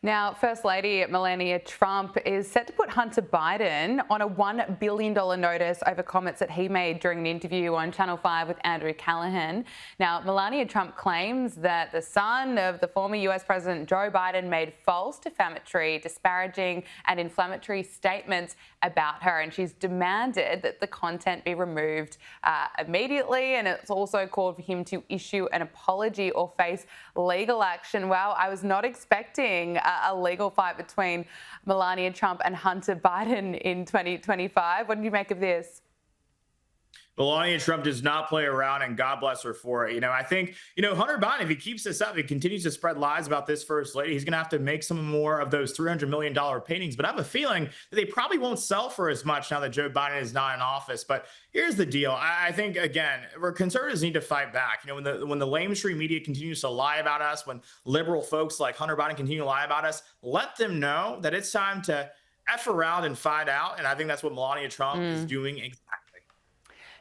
Now, First Lady Melania Trump is set to put Hunter Biden on a $1 billion notice over comments that he made during an interview on Channel 5 with Andrew Callahan. Now, Melania Trump claims that the son of the former US President Joe Biden made false, defamatory, disparaging and inflammatory statements about her, and she's demanded that the content be removed immediately, and it's also called for him to issue an apology or face legal action. Wow, I was not expecting a legal fight between Melania Trump and Hunter Biden in 2025. What did you make of this? Melania Trump does not play around, and God bless her for it. I think, Hunter Biden, if he keeps this up, he continues to spread lies about this first lady, he's going to have to make some more of those $300 million paintings. But I have a feeling that they probably won't sell for as much now that Joe Biden is not in office. But here's the deal. I think, again, where conservatives need to fight back. When the lamestream media continues to lie about us, when liberal folks like Hunter Biden continue to lie about us, let them know that it's time to F around and find out. And I think that's what Melania Trump is doing exactly.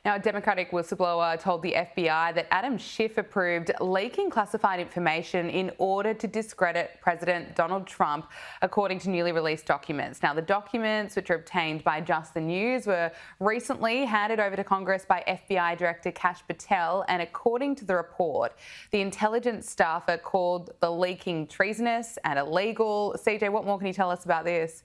Now, a Democratic whistleblower told the FBI that Adam Schiff approved leaking classified information in order to discredit President Donald Trump, according to newly released documents. Now, the documents, which are obtained by Just the News, were recently handed over to Congress by FBI Director Kash Patel, and according to the report, the intelligence staffer called the leaking treasonous and illegal. CJ, what more can you tell us about this?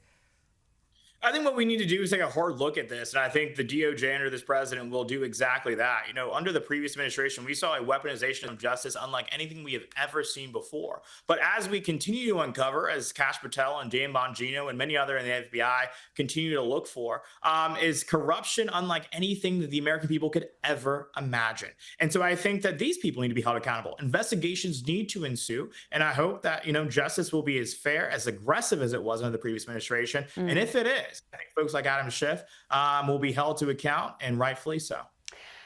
I think what we need to do is take a hard look at this. And I think the DOJ under this president will do exactly that. Under the previous administration, we saw a weaponization of justice unlike anything we have ever seen before. But as we continue to uncover, as Kash Patel and Dan Bongino and many other in the FBI continue to look for, is corruption unlike anything that the American people could ever imagine. And so I think that these people need to be held accountable. Investigations need to ensue. And I hope that, justice will be as fair, as aggressive as it was under the previous administration. And if it is, I think folks like Adam Schiff will be held to account, and rightfully so.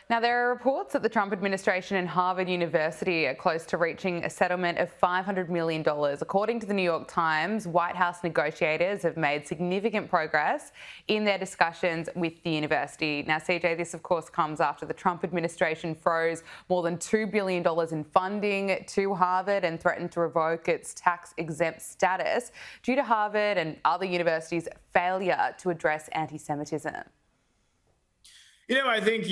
Now, there are reports that the Trump administration and Harvard University are close to reaching a settlement of $500 million. According to the New York Times, White House negotiators have made significant progress in their discussions with the university. Now, CJ, this, of course, comes after the Trump administration froze more than $2 billion in funding to Harvard and threatened to revoke its tax-exempt status due to Harvard and other universities' failure to address anti-Semitism. I think,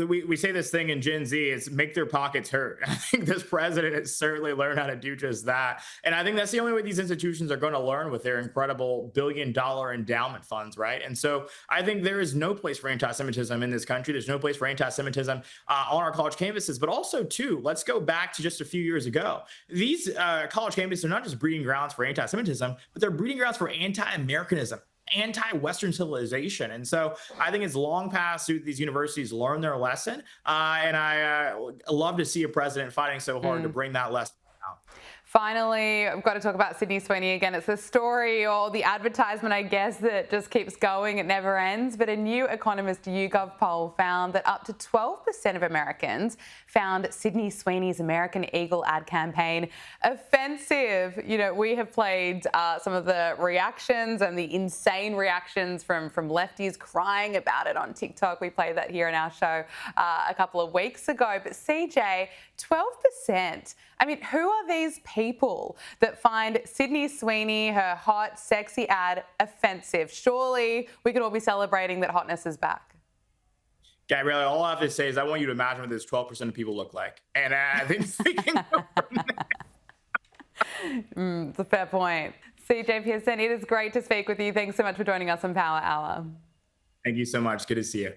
we say this thing in Gen Z, it's make their pockets hurt. I think this president has certainly learned how to do just that. And I think that's the only way these institutions are going to learn with their incredible billion-dollar endowment funds, right? And so I think there is no place for anti-Semitism in this country. There's no place for anti-Semitism on our college campuses. But also, too, let's go back to just a few years ago. These college campuses are not just breeding grounds for anti-Semitism, but they're breeding grounds for anti-Americanism, anti-Western civilization. And so I think it's long past these universities learn their lesson. And I love to see a president fighting so hard to bring that lesson out. Finally, I've got to talk about Sydney Sweeney again. It's the story or the advertisement, I guess, that just keeps going. It never ends. But a new Economist YouGov poll found that up to 12% of Americans found Sydney Sweeney's American Eagle ad campaign offensive. We have played some of the reactions and the insane reactions from lefties crying about it on TikTok. We played that here in our show a couple of weeks ago. But CJ, 12%. I mean, who are these people that find Sydney Sweeney, her hot, sexy ad, offensive? Surely we could all be celebrating that hotness is back. Gabriella, all I have to say is I want you to imagine what this 12% of people look like. And I think we can go from there. It's a fair point. CJ Pearson, it is great to speak with you. Thanks so much for joining us on Power Hour. Thank you so much. Good to see you.